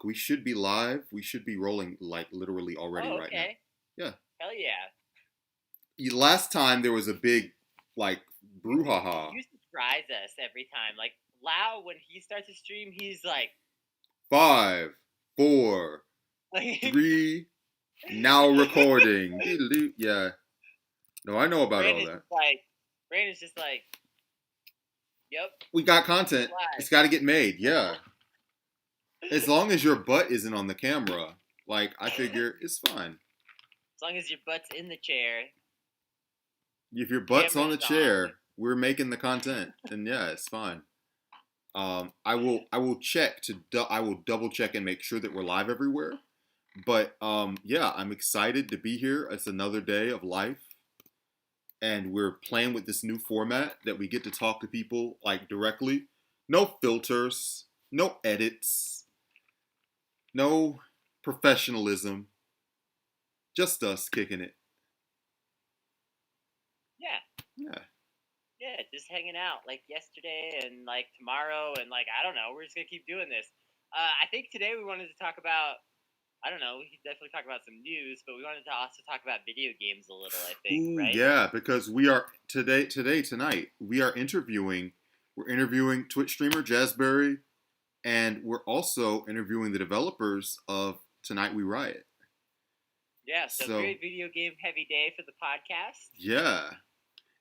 We should be live. We should be rolling like literally already Oh, right now. okay. Yeah. Hell yeah. Last time there was a big like brouhaha. You surprise us every time. Like Lau, when he starts to stream, he's like, Five, four, like three. Now recording. Yeah. No, I know about all Brandon's that. just like, Brandon's just like, yep, We got it's content. live. It's got to get made. Yeah. As long as your butt isn't on the camera, like I figure it's fine. As long as your butt's in the chair, If your butt's on the camera's on. chair, we're making the content, and yeah, it's fine. I will check I will double check and make sure that we're live everywhere. But yeah, I'm excited to be here. It's another day of life, and we're playing with this new format that we get to talk to people like directly. No filters, no edits, no professionalism. Just us kicking it. Yeah, Yeah. yeah, just hanging out like yesterday and like tomorrow and like I don't know. We're just gonna keep doing this. I think today we wanted to talk about. I don't know. We could definitely talk about some news, but we wanted to also talk about video games a little. I think, Ooh, right? yeah, because we are tonight. We are interviewing. We're interviewing Twitch streamer Jazzberry, and we're also interviewing the developers of Tonight We Riot. Yeah. So So very video game heavy day for the podcast. yeah,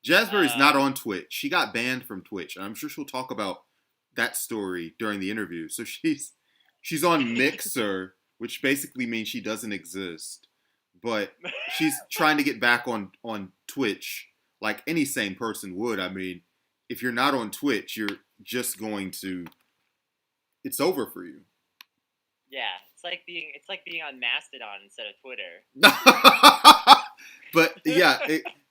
Jazzberry's not Um, on Twitch. She got banned from Twitch, and I'm sure she'll talk about that story during the interview. So she's on Mixer, which basically means she doesn't exist. But she's trying to get back on Twitch like any sane person would. I mean, if you're not on Twitch, you're just going to it's over for you. yeah, it's like being on Mastodon instead of Twitter. But yeah,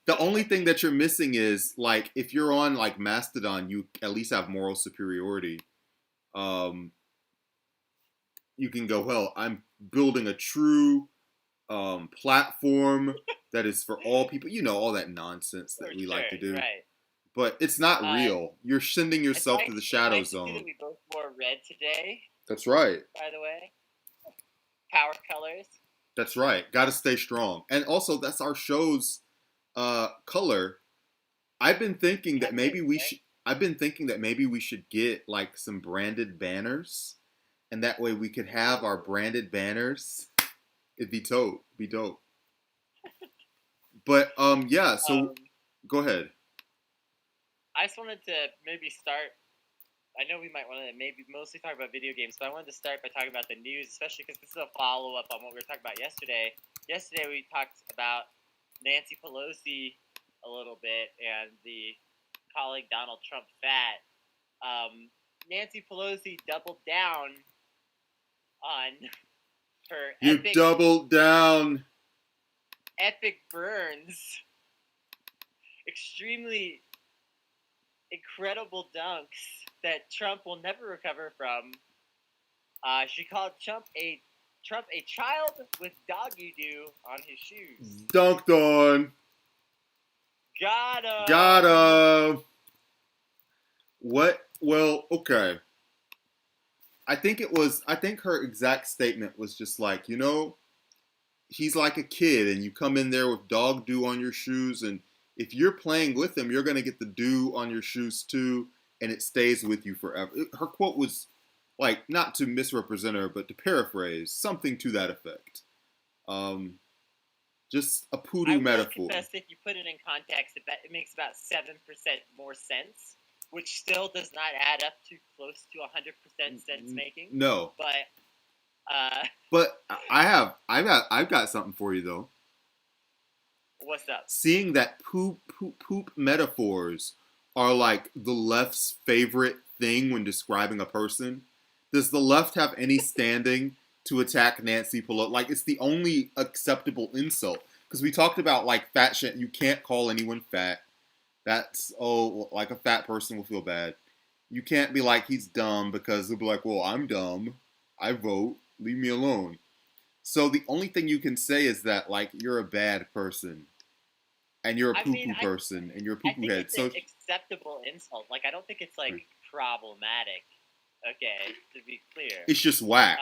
the only thing that you're missing is like if you're on like Mastodon, you at least have moral superiority. Um, you can go, well, I'm building a true platform that is for all people. You know all that nonsense For that we like sure, to do. right? But it's not Uh, real. You're sending yourself to the it's shadow nice to see that zone. we both wore red today. That's right. By the way, power colors. That's right. Got to stay strong. And also, that's our show's color. I've been thinking that That's maybe it, we right? should. I've been thinking that maybe we should get like some branded banners, and that way we could have our Ooh. branded banners. It'd be dope. Be dope. But yeah. So Um, go ahead. I just wanted to maybe start. I know we might want to maybe mostly talk about video games, but I wanted to start by talking about the news, especially because this is a follow up on what we were talking about yesterday. Yesterday we talked about Nancy Pelosi a little bit and the calling Donald Trump fat. Nancy Pelosi doubled down on her You doubled down. epic burns, extremely incredible dunks that Trump will never recover from. She called Trump a child with doggy doo on his shoes. Dunked on. Got Got him. him. What? Well, okay. I think it was. I think her exact statement was just like, he's like a kid, and you come in there with dog dew on your shoes, and if you're playing with him, you're gonna get the dew on your shoes too, and it stays with you forever. Her quote was like, not to misrepresent her, but to paraphrase, something to that effect. Um, just a I poodoo will metaphor. confess, if you put it in context, it makes about 7% more sense, which still does not add up to close to 100% sense making. No, uh, but I've got something for you though. what's up? Seeing that poop metaphors are like the left's favorite thing when describing a person. Does the left have any standing to attack Nancy Pelosi? Like, it's the only acceptable insult. Because we talked about like fat shit. You can't call anyone fat. That's like a fat person will feel bad. You can't be like he's dumb because they'll be like, well, I'm dumb. I vote. Leave me alone. So the only thing you can say is that like you're a bad person and you're a I poo mean, poo person and you're a poo I poo think head. it's an So acceptable insult. Like, I don't think it's like problematic. Okay, to be clear. It's just whack.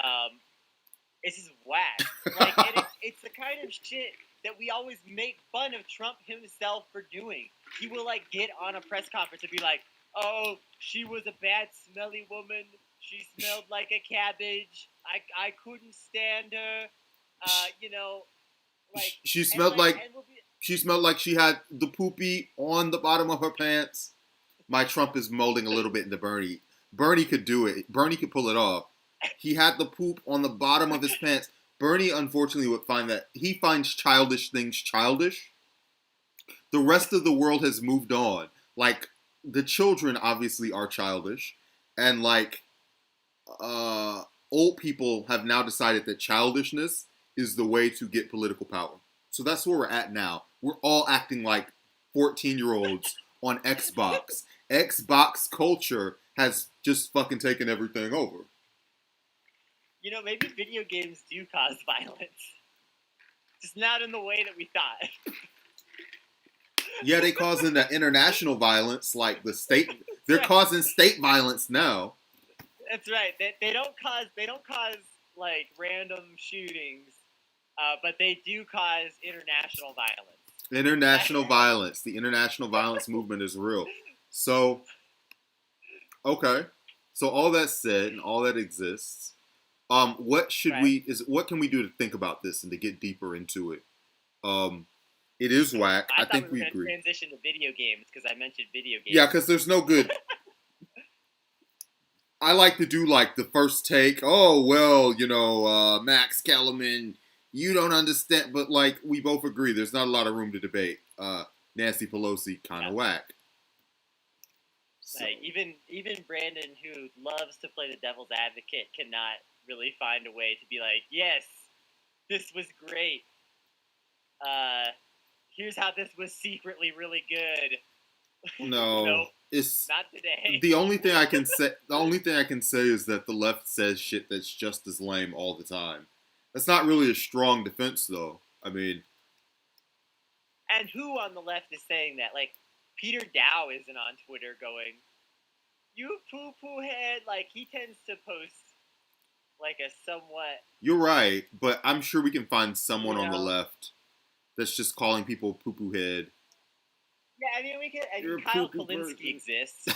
It's just whack. Like, and it's the kind of shit that we always make fun of Trump himself for doing. He will, like, get on a press conference and be like, oh, she was a bad, smelly woman. She smelled like a cabbage. I couldn't stand her. You know, like, she smelled she smelled like she had the poopy on the bottom of her pants. My Trump is molding a little bit into Bernie. Bernie could do it. Bernie could pull it off. He had the poop on the bottom of his pants. Bernie, unfortunately, would find that he finds childish things childish. The rest of the world has moved on. Like, the children obviously are childish. And, like, old people have now decided that childishness is the way to get political power. So that's where we're at now. We're all acting like 14-year-olds on Xbox. Xbox culture has just fucking taken everything over. You know, maybe video games do cause violence. Just not in the way that we thought. Yeah, they causing the international violence, like the state. They're causing state violence now. That's right. They don't cause like random shootings, but they do cause international violence. International violence. The international violence movement is real. So, okay. So all that said, and all that exists. What should what can we do to think about this and to get deeper into it? It is whack. I think we agree. Transition to video games because I mentioned video games. Yeah, because there's no good. I like to do like the first take. Oh well, you know, Max Kellerman, you don't understand, but like we both agree, there's not a lot of room to debate. Nancy Pelosi kind of whack. So. Like even Brandon, who loves to play the devil's advocate, cannot really find a way to be like, yes, this was great. Here's how this was secretly really good. No, nope, it's not today. The only thing I can say is that the left says shit that's just as lame all the time. That's not really a strong defense, though. I mean, and who on the left is saying that? Like, Peter Dow isn't on Twitter going, "You poo-poo head." Like, he tends to post like a somewhat. You're right, but I'm sure we can find someone on the left that's just calling people poo-poo head. Yeah, I mean, we can. I mean, Kyle Kalinske exists.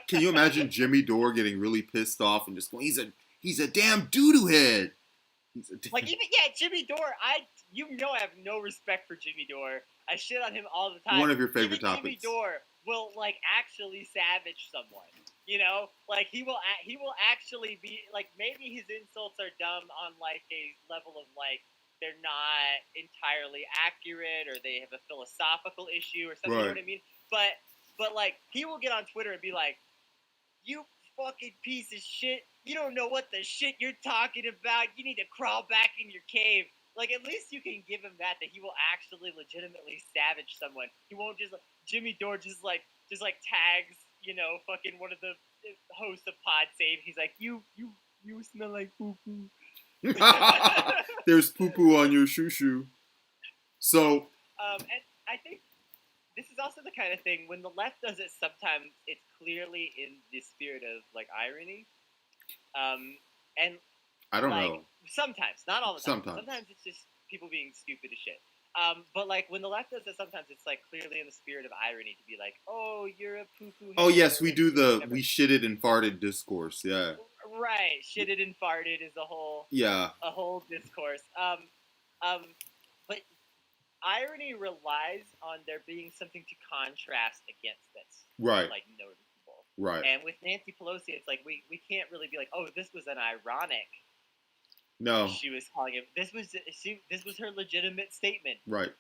Can you imagine Jimmy Dore getting really pissed off and just going, "He's a damn doo-doo head." Like, even Jimmy Dore. I have no respect for Jimmy Dore. I shit on him all the time. One of your favorite topics. Jimmy Dore will like actually savage someone. You know, like he will actually be like, maybe his insults are dumb on like a level of like, they're not entirely accurate or they have a philosophical issue or something, right. You know what I mean? But like, he will get on Twitter and be like, "You fucking piece of shit. You don't know what the shit you're talking about. You need to crawl back in your cave." Like, at least you can give him that he will actually legitimately savage someone. He won't just, Jimmy Dore just tags, you know, fucking one of the hosts of Pod Save. He's like, you smell like poo-poo. There's poo-poo on your shoo-shoo. So. And I think this is also the kind of thing, when the left does it, sometimes it's clearly in the spirit of, like, irony. And I don't know. Sometimes, not all the time. Sometimes it's just people being stupid as shit. But like, when the left does it, sometimes it's like clearly in the spirit of irony to be like, "Oh, you're a poo-poo." Oh yes, we do we shitted and farted discourse. Yeah. Right, shitted and farted is a whole discourse. But irony relies on there being something to contrast against this. Right. Like, noticeable. Right. And with Nancy Pelosi, it's like we can't really be like, "Oh, this was an ironic." No. She was calling it. This was her legitimate statement. Right.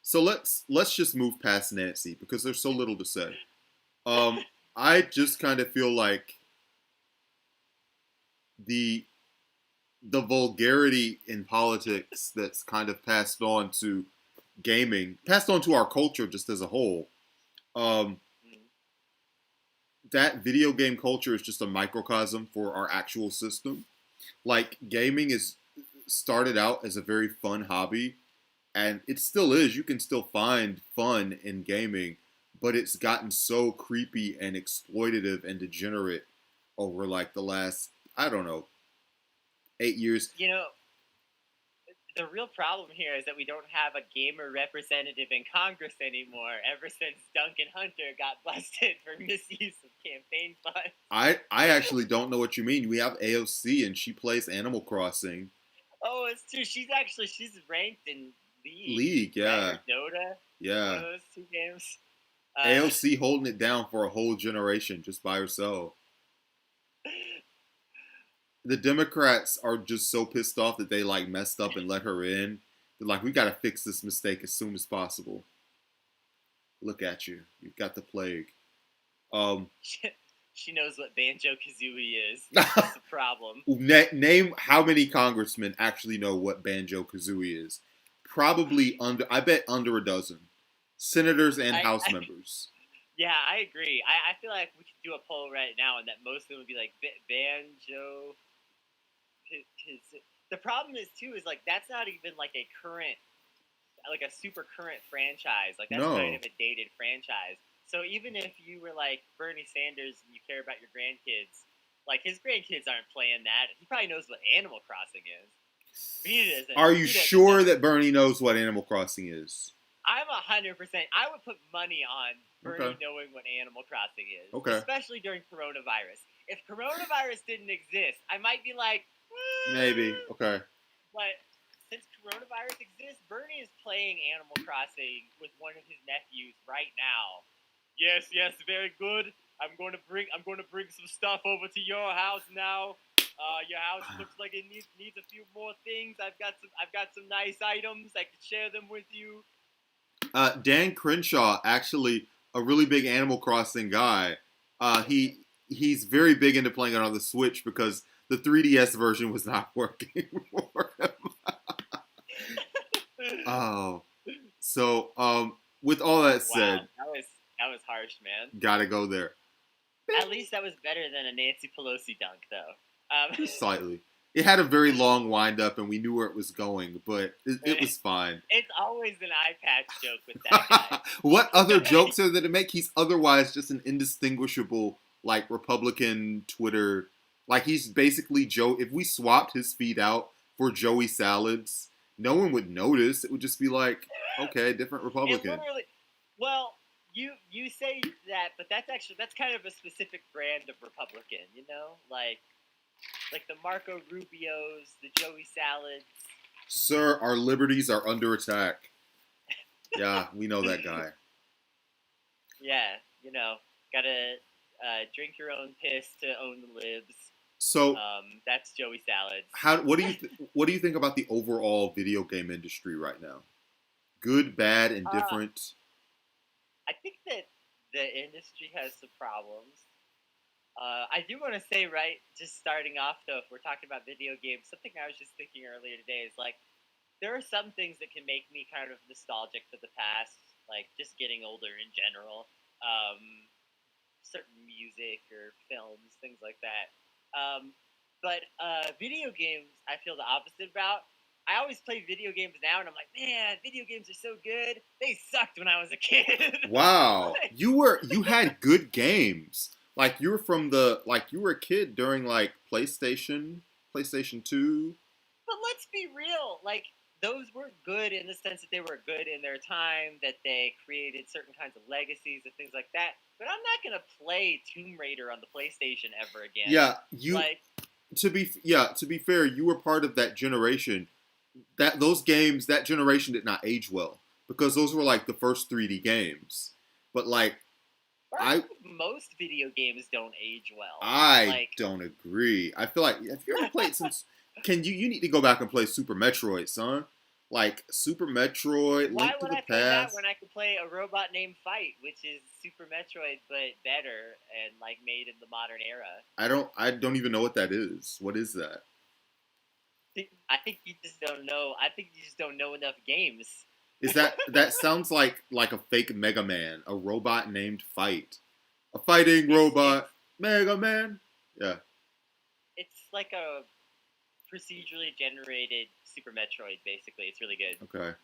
So let's just move past Nancy because there's so little to say. I just kind of feel like the vulgarity in politics that's kind of passed on to gaming, passed on to our culture just as a whole. That video game culture is just a microcosm for our actual system. Like, gaming is started out as a very fun hobby, and it still is. You can still find fun in gaming, but it's gotten so creepy and exploitative and degenerate over like the last, I don't know, 8 years. You know, the real problem here is that we don't have a gamer representative in Congress anymore ever since Duncan Hunter got busted for misuse of campaign funds. I actually don't know what you mean. We have AOC and she plays Animal Crossing. Oh, it's true. She's ranked in League, yeah. right? Or Dota. Yeah. One of those two games. AOC holding it down for a whole generation just by herself. The Democrats are just so pissed off that they like messed up and let her in. They're like, we got to fix this mistake as soon as possible. Look at you. You've got the plague. She knows what Banjo Kazooie is. That's the problem. Name how many congressmen actually know what Banjo Kazooie is. Probably I bet under a dozen. Senators and House members. Yeah, I agree. I feel like we could do a poll right now and that most of them would be like, Banjo. The problem is, too, is like that's not even like a current, like a super current franchise. Like that's kind of a dated franchise. So even if you were like Bernie Sanders and you care about your grandkids, like his grandkids aren't playing that. He probably knows what Animal Crossing is. He doesn't. Are you sure that Bernie knows what Animal Crossing is? I'm 100%. I would put money on Bernie knowing what Animal Crossing is. Okay. Especially during coronavirus. If coronavirus didn't exist, I might be like, maybe. Okay. But since coronavirus exists, Bernie is playing Animal Crossing with one of his nephews right now. Yes, very good. I'm going to bring some stuff over to your house now. Your house looks like it needs a few more things. I've got some nice items. I can share them with you. Dan Crenshaw, actually a really big Animal Crossing guy. He's very big into playing it on the Switch because the 3DS version was not working for him. Oh, so with all that said, that was harsh, man. Gotta go there. At least that was better than a Nancy Pelosi dunk, though. Slightly. It had a very long wind up, and we knew where it was going, but it was fine. It's always an eye patch joke with that guy. What other jokes are there to make? He's otherwise just an indistinguishable, like, Republican Twitter. Like, he's basically Joe. If we swapped his feed out for Joey Salads, no one would notice. It would just be like, okay, different Republican. Well, you say that, but that's kind of a specific brand of Republican, you know? Like the Marco Rubios, the Joey Salads. Sir, our liberties are under attack. Yeah, we know that guy. Yeah, you know, gotta drink your own piss to own the libs. So that's Joey Salads. What do you think about the overall video game industry right now? Good, bad, indifferent? I think that the industry has some problems. I do want to say, right, just starting off though, if we're talking about video games, something I was just thinking earlier today is like, there are some things that can make me kind of nostalgic for the past, like just getting older in general. Certain music or films, things like that. But video games, I feel the opposite about. I always play video games now, and I'm like, man, video games are so good. They sucked when I was a kid. Wow, you had good games. Like you were a kid during like PlayStation 2. But let's be real, like those were good in the sense that they were good in their time, that they created certain kinds of legacies and things like that. But I'm not gonna play Tomb Raider on the PlayStation ever again. Yeah, to be fair, you were part of that generation. That generation did not age well because those were like the first 3D games. But like, most video games don't age well. I don't agree. I feel like if you ever played some, you need to go back and play Super Metroid, son. Like Super Metroid, Why Link to would the I play Past. that when I could play a robot named Fight, which is Super Metroid but better and like made in the modern era? I don't even know what that is. What is that? I think you just don't know. I think you just don't know enough games. Is that sounds like a fake Mega Man, a robot named Fight, a fighting robot, Mega Man. Yeah. It's like a procedurally generated Super Metroid, basically. It's really good. Okay.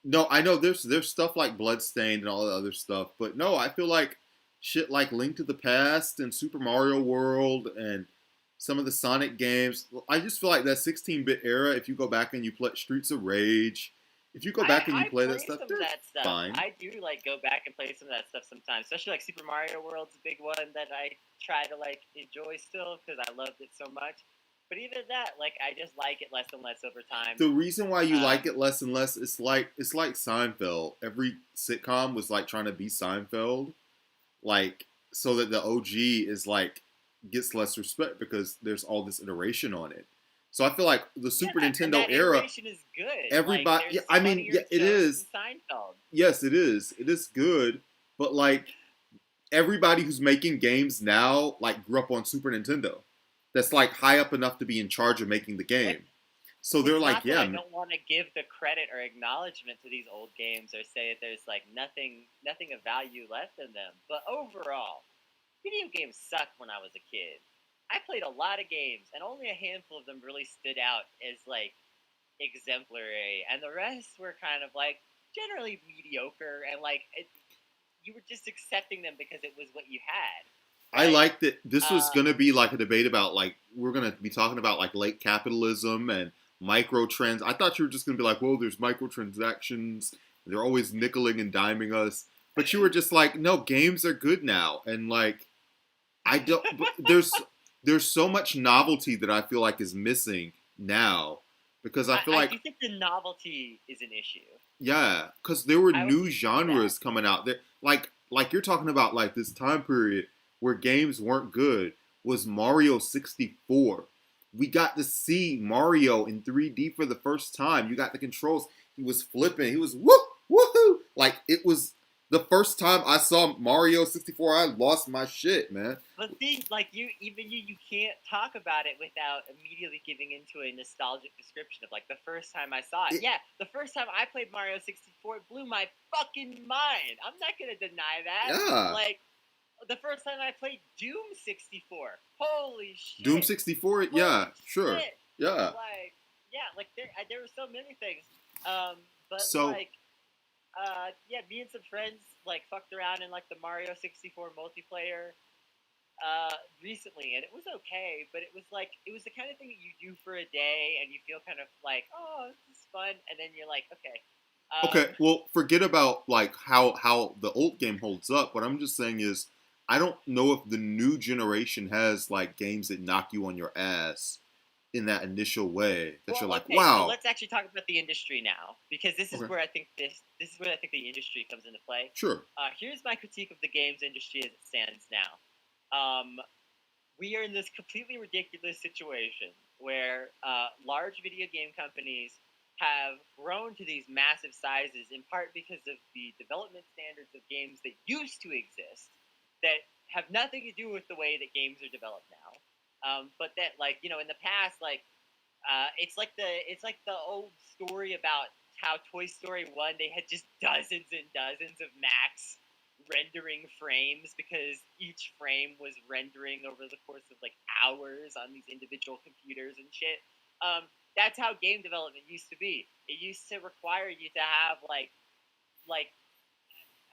No, I know there's stuff like Bloodstained and all the other stuff, but no, I feel like shit like Link to the Past and Super Mario World and some of the Sonic games. I just feel like that 16-bit era. If you go back and you play Streets of Rage, if you go back and you I play that play stuff, some of they're that stuff. fine. I do like go back and play some of that stuff sometimes, especially like Super Mario World's a big one that I try to like enjoy still because I loved it so much. But even that, like I just like it less and less over time. The reason why you like Um, it less and less is it's like Seinfeld. Every sitcom was like trying to be Seinfeld, like so that the OG is like gets less respect because there's all this iteration on it. So I feel like the yeah, Super and Nintendo that era, iteration is good. Like everybody, yeah, there's I mean, yeah, funnier it jokes than is. Seinfeld. Yes, it is good, but like everybody who's making games now like grew up on Super Nintendo. That's like high up enough to be in charge of making the It, game. So they're it's like, not that yeah, I don't want to give the credit or acknowledgement to these old games or say that there's like nothing of value left in them. But overall, video games sucked when I was a kid. I played a lot of games, and only a handful of them really stood out as like exemplary, and the rest were kind of like generally mediocre, and like you were just accepting them because it was what you had, I right? like that this was Uh, gonna be like a debate about like we're gonna be talking about like late capitalism and microtrans. I thought you were just gonna be like, well, there's microtransactions. They're always nickeling and diming us. But you were just like, no, games are good now, and like I don't. But there's so much novelty that I feel like is missing now because I feel I like do think the novelty is an issue. yeah, because there were I will new give you that. genres coming out there. Like you're talking about like this time period where games weren't good was Mario 64. We got to see Mario in 3D for the first time. You got the controls. He was flipping. He was woohoo. Like it was the first time I saw Mario 64. I lost my shit, man. But see, like you can't talk about it without immediately giving into a nostalgic description of like the first time I saw it. It, Yeah, the first time I played Mario 64, it blew my fucking mind. I'm not gonna deny that. yeah, Like the first time I played Doom 64, holy Doom shit, 64. Yeah, holy sure. shit. Yeah. Like yeah, like there were so many things. Um, but So like yeah, me and some friends like fucked around in like the Mario 64 multiplayer recently, and it was okay, but it was like it was the kind of thing that you do for a day, and you feel kind of like, oh, this is fun, and then you're like, okay, okay, well, forget about like how the old game holds up. What I'm just saying is, I don't know if the new generation has like games that knock you on your ass in that initial way that well, you're like, okay, so wow. let's actually talk about the industry now, because this is Okay, where I think this is where I think the industry comes into play. sure. Here's my critique of the games industry as it stands now. Um, we are in this completely ridiculous situation where large video game companies have grown to these massive sizes in part because of the development standards of games that used to exist that have nothing to do with the way that games are developed now. But that, like, in the past, like, it's like the old story about how Toy Story 1 they had just dozens and dozens of max rendering frames because each frame was rendering over the course of like hours on these individual computers and shit. That's how game development used to be. It used to require you to have like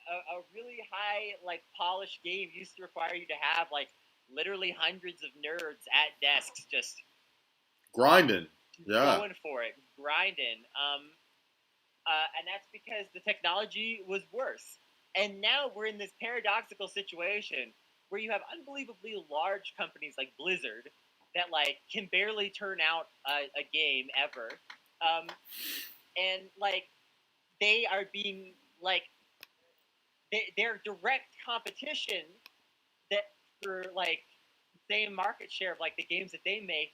a really high like polished game used to require you to have like literally hundreds of nerds at desks just Grinding. Yeah. going for it, grinding. And that's because the technology was worse. And now we're in this paradoxical situation where you have unbelievably large companies like Blizzard that like can barely turn out a game ever, um, and like they are being like they're direct competition that for like same market share of like the games that they make.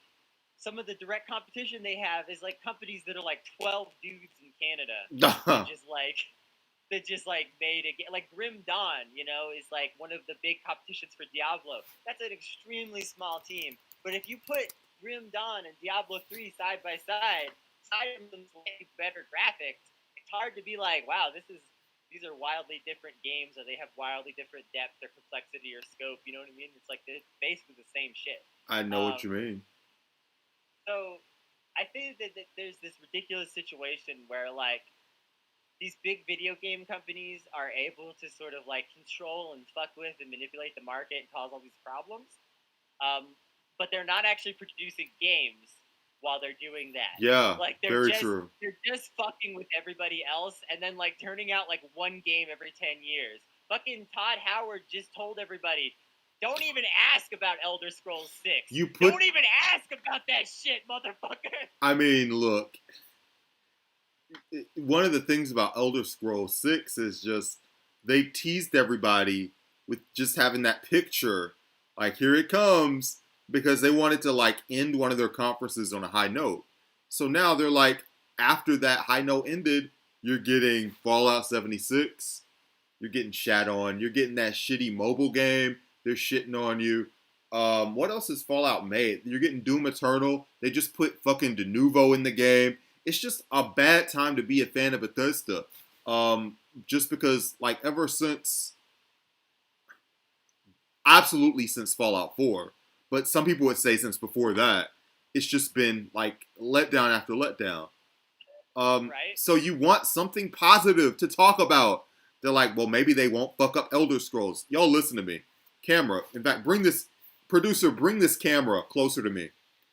Some of the direct competition they have is like companies that are like 12 dudes in Canada that just like made a game. Like Grim Dawn, is like one of the big competitions for Diablo. That's an extremely small team. But if you put Grim Dawn and Diablo 3 side by side, side of them slightly better graphics, it's hard to be like, wow, these are wildly different games, or they have wildly different depth or complexity or scope. You know what I mean? It's like it's basically the same shit. I know what you Um, mean. so I think that there's this ridiculous situation where like these big video game companies are able to sort of like control and fuck with and manipulate the market and cause all these problems. But they're not actually producing games while they're doing that. Yeah, Like very true. they're just fucking with everybody else and then like turning out like one game every 10 years. Fucking Todd Howard just told everybody, don't even ask about Elder Scrolls 6. Don't even ask about that shit, motherfucker. I mean, look, one of the things about Elder Scrolls 6 is just they teased everybody with just having that picture, like, here it comes, because they wanted to, like, end one of their conferences on a high note. So now they're like, after that high note ended, you're getting Fallout 76, you're getting shat on, you're getting that shitty mobile game, they're shitting on you. What else has Fallout made? You're getting Doom Eternal, they just put fucking De Novo in the game. It's just a bad time to be a fan of Bethesda. Just because, like, ever since, absolutely since Fallout 4, but some people would say since before that, it's just been, like, letdown after letdown. Right? So you want something positive to talk about. They're like, well, maybe they won't fuck up Elder Scrolls. Y'all listen to me. Camera. In fact, bring this camera closer to me.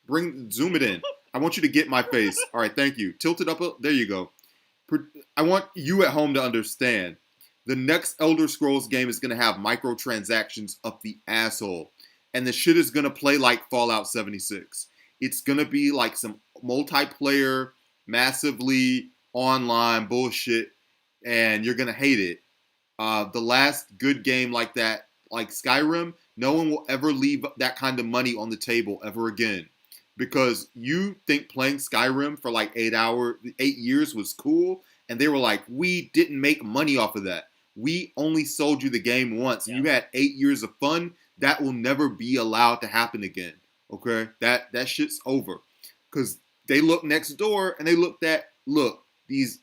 Zoom it in. I want you to get my face. All right, thank you. Tilt it up. There you go. I want you at home to understand. The next Elder Scrolls game is going to have microtransactions up the asshole. And the shit is going to play like Fallout 76. It's going to be like some multiplayer, massively online bullshit. And you're going to hate it. The last good game like that, like Skyrim, no one will ever leave that kind of money on the table ever again. Because you think playing Skyrim for like 8 years was cool, and they were like, we didn't make money off of that. We only sold you the game once, and you had 8 years of fun. That will never be allowed to happen again. Okay? That shit's over. Because they look next door, and they looked at, these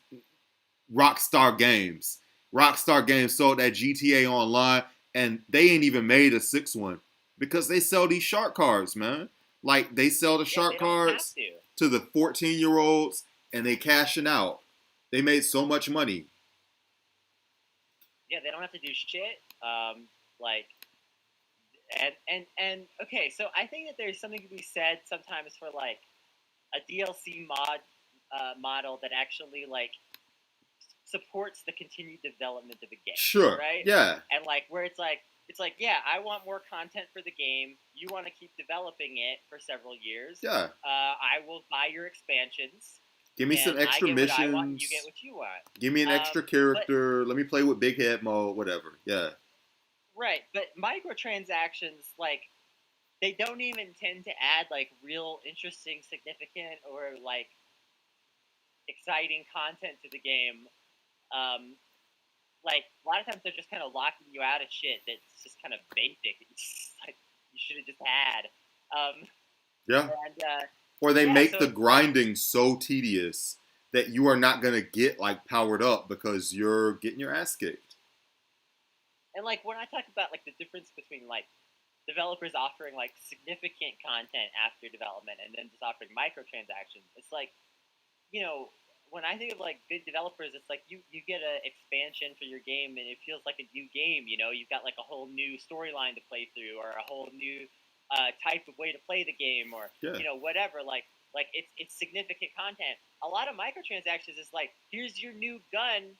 Rockstar Games. Rockstar Games sold that GTA Online, and they ain't even made a 6th one. Because they sell these shark cards, man. Like, they sell the shark cards to the 14-year-olds, and they cashing out. They made so much money. Yeah, they don't have to do shit. Okay, so I think that there's something to be said sometimes for, like, a DLC model that actually, like, supports the continued development of the game. Sure. Right? Yeah. And, like, where it's like, yeah, I want more content for the game. You want to keep developing it for several years. Yeah. I will buy your expansions. Give me some extra missions. I want, you get what you want. Give me an extra character. Let me play with Big Head mode, whatever. Yeah. Right, but microtransactions, like, they don't even tend to add, like, real interesting, significant, or, like, exciting content to the game. Like, a lot of times they're just kind of locking you out of shit that's just kind of basic. It's just, like, you should have just had. Yeah. Or they make the grinding so tedious that you are not going to get, like, powered up because you're getting your ass kicked. And, like, when I talk about, like, the difference between, like, developers offering, like, significant content after development and then just offering microtransactions, it's like, you know, when I think of, like, good developers, it's like you get an expansion for your game and it feels like a new game, you know? You've got, like, a whole new storyline to play through or a whole new type of way to play the game or, you know, whatever. Like it's significant content. A lot of microtransactions is like, here's your new gun.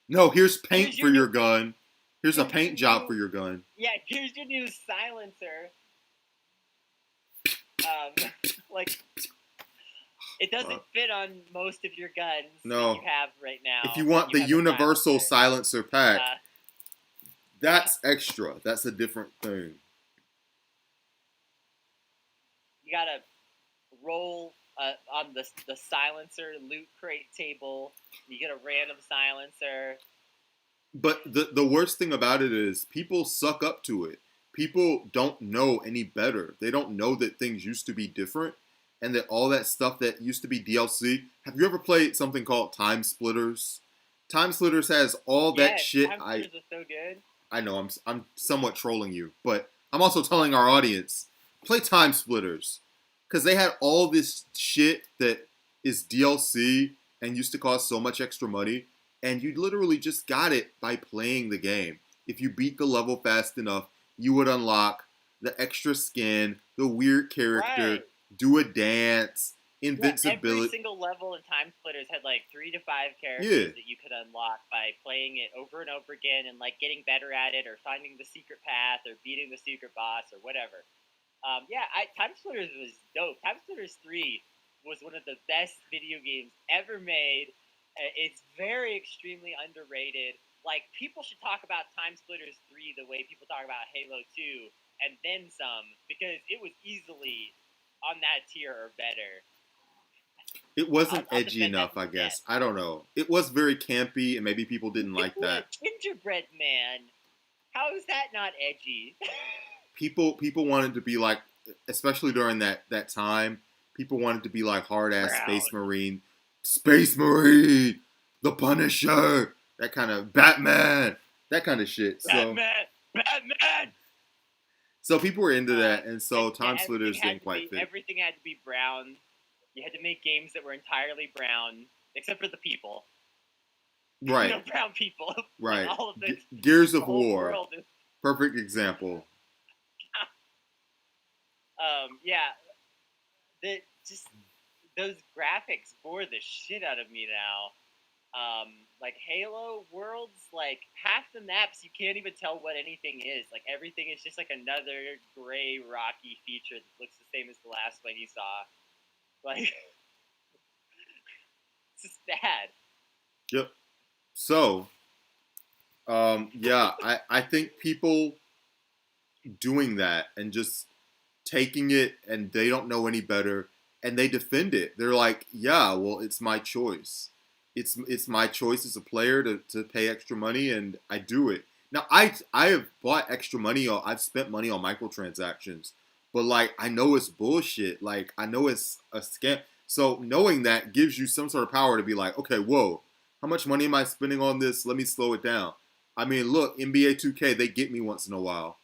No, here's paint for your gun. Here's a paint job for your gun. Yeah, here's your new silencer. Like... It doesn't fit on most of your guns that you have right now. If you want the universal silencer pack, that's extra. That's a different thing. You gotta roll on the silencer loot crate table. You get a random silencer. But the worst thing about it is people suck up to it. People don't know any better. They don't know that things used to be different. And that all that stuff that used to be DLC. Have you ever played something called Time Splitters? Time Splitters has all that shit. Time Splitters is so good. I know I'm somewhat trolling you, but I'm also telling our audience, play Time Splitters, because they had all this shit that is DLC and used to cost so much extra money, and you literally just got it by playing the game. If you beat the level fast enough, you would unlock the extra skin, the weird character, Right. do a dance, Yeah, every invincibility. single level in Time Splitters had like 3 to 5 Yeah, characters that you could unlock by playing it over and over again and like getting better at it or finding the secret path or beating the secret boss or whatever. Time Splitters was dope. Time Splitters 3 was one of the best video games ever made. It's very extremely underrated. Like people should talk about Time Splitters 3 the way people talk about Halo 2 and then some because it was easily on that tier or better. it wasn't I'll edgy defend that enough, to I the death. guess. I don't know. It was very campy, and maybe people didn't like People that. a gingerbread man. How is that not edgy? People wanted to be like, especially during that time, people wanted to be like hard ass Brown. Space Marine, the Punisher, that kind of Batman, that kind of shit. Batman. So people were into that, and so Yeah, Time Splitters didn't quite fit. everything had to be brown. You had to make games that were entirely brown, except for the people. Right, No brown people. right. All of the Gears of whole War, world is, perfect example. yeah. Just those graphics bore the shit out of me now. Like Halo worlds, like half the maps you can't even tell what anything is. Like everything is just like another gray rocky feature that looks the same as the last one you saw. Like it's just bad. Yep. So, I think people doing that and just taking it and they don't know any better and they defend it. They're like, yeah, well, it's my choice. It's my choice as a player to pay extra money and I do it. Now I have bought extra money on I've spent money on microtransactions, but like I know it's bullshit. Like I know it's a scam. So knowing that gives you some sort of power to be like, okay, whoa, how much money am I spending on this? Let me slow it down. I mean, look, NBA 2K, they get me once in a while.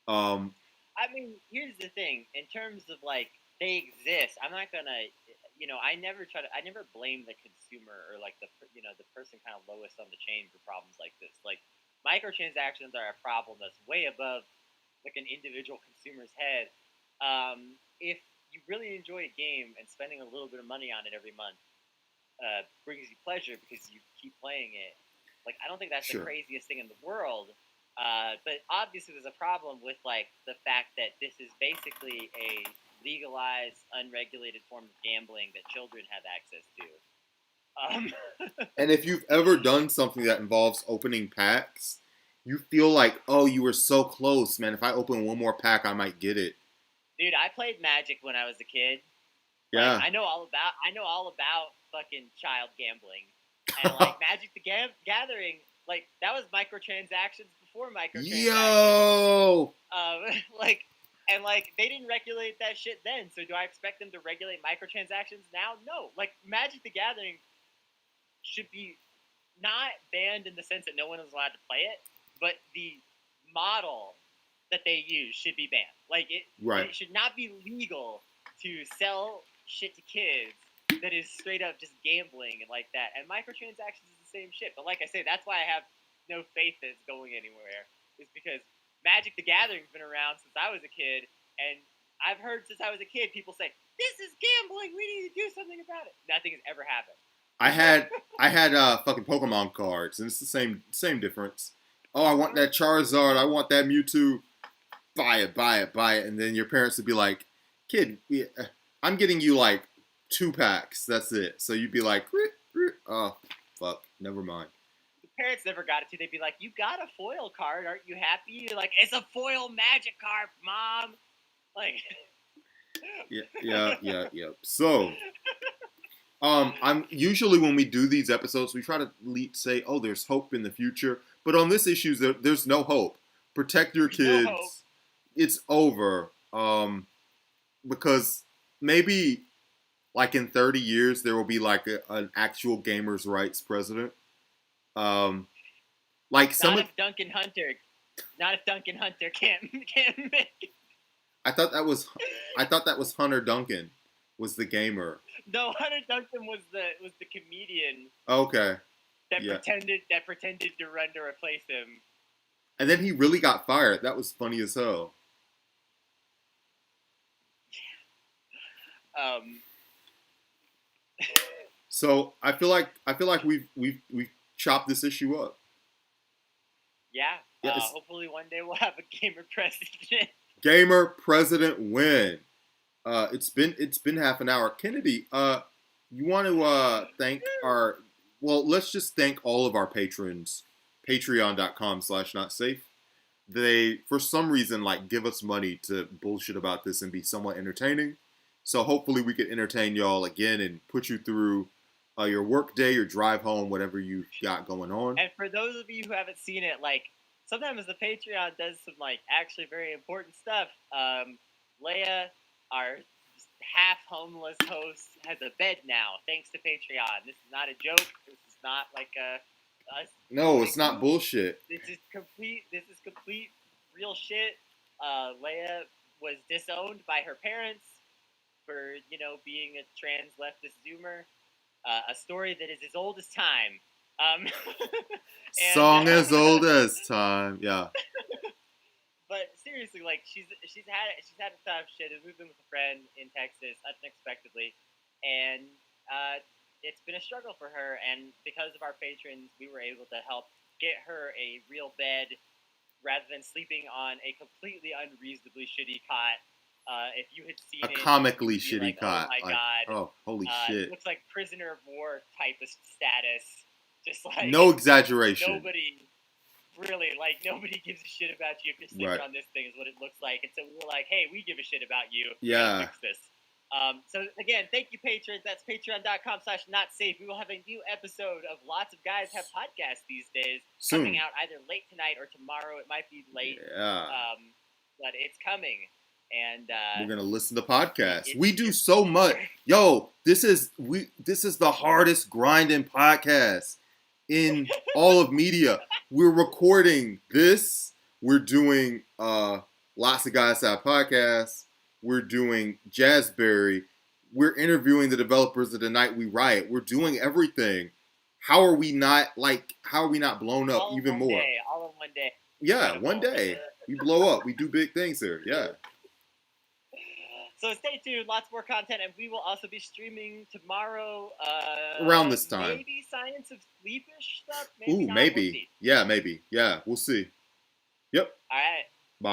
Um, I mean, here's the thing. In terms of like they exist, I'm not gonna. I never blame the consumer or like the person kind of lowest on the chain for problems like this. Like microtransactions are a problem that's way above like an individual consumer's head. If you really enjoy a game and spending a little bit of money on it every month brings you pleasure because you keep playing it, like I don't think that's the sure. craziest thing in the world. But obviously, there's a problem with like the fact that this is basically a legalized, unregulated form of gambling that children have access to. And if you've ever done something that involves opening packs, you feel like, oh, you were so close, man. If I open one more pack, I might get it. Dude, I played Magic when I was a kid. Like Yeah. I know all about fucking child gambling, and like Magic the Gathering, like that was microtransactions before microtransactions. Yo! Um, like and like they didn't regulate that shit then. So do I expect them to regulate microtransactions now? No. Like Magic the Gathering should be not banned in the sense that no one is allowed to play it, but the model that they use should be banned. Like Right. it should not be legal to sell shit to kids that is straight up just gambling and like that. And microtransactions is the same shit. But like I say, that's why I have no faith that it's going anywhere. Is because Magic the Gathering's been around since I was a kid, and I've heard since I was a kid people say, "This is gambling. We need to do something about it." Nothing has ever happened. I had fucking Pokemon cards, and it's the same difference. Oh, I want that Charizard. I want that Mewtwo. Buy it, buy it, buy it. And then your parents would be like, kid, I'm getting you like 2 packs. That's it. So you'd be like, oh, fuck, never mind. The parents never got it too. They'd be like, "You got a foil card. Aren't you happy?" You're like, "It's a foil magic card, Mom." Like, Yeah. So, I'm usually when we do these episodes, we try to say, oh, there's hope in the future. But on this issue, there's no hope. Protect your kids. No hope. It's over. Because maybe like in 30 years there will be like an actual gamers' rights president. Like some not if Duncan Hunter can't make it. I thought that was Hunter Duncan. was the gamer. No, Hunter Duncan was the comedian Okay. that Yeah. pretended to run to replace him. And then he really got fired. That was funny as hell. So I feel like we've chopped this issue up. Yeah. Hopefully one day we'll have a gamer president. Gamer president win. It's been half an hour. Kennedy, you want to thank our, well, let's just thank all of our patrons. Patreon.com/notsafe. They, for some reason, like, give us money to bullshit about this and be somewhat entertaining. So hopefully we can entertain y'all again and put you through your work day, your drive home, whatever you got going on. And for those of you who haven't seen it, like, sometimes the Patreon does some, like, actually very important stuff. Leia, our half homeless host, has a bed now, thanks to Patreon. This is not a joke. This is not like a... No, it's not bullshit. This is complete real shit. Leia was disowned by her parents for, being a trans leftist zoomer. A story that is as old as time. Song as old as time. Yeah. But seriously, like, she's had a tough shit. Has moved in with a friend in Texas unexpectedly, and it's been a struggle for her. And because of our patrons, we were able to help get her a real bed rather than sleeping on a completely unreasonably shitty cot. If you had seen a comically shitty like, cot. Oh my god! Oh, holy shit! It looks like prisoner of war type of status. Just like no exaggeration. Nobody gives a shit about you if you're sleeping on this thing. Is what it looks like. And so we were like, hey, we give a shit about you. Yeah. Fix this. So again, thank you, patrons. That's patreon.com/notsafe. We will have a new episode of Lots of Guys Have Podcasts these days. Soon. Coming out either late tonight or tomorrow. It might be late. Yeah. But it's coming. And we're gonna listen to podcasts. We do so much. Yo, this is the hardest grinding podcast in all of media. We're recording this. We're doing Lots of Guys Have Podcasts. We're doing Jazzberry. We're interviewing the developers of The Night We Riot. We're doing everything. How are we not blown up even more? All in one day. Yeah, one day. We blow up. We do big things here. Yeah. So stay tuned, lots more content, and we will also be streaming tomorrow. Around this time. Maybe Science of Sleepish stuff? Maybe. We'll see. Yeah, maybe. Yeah, we'll see. Yep. All right.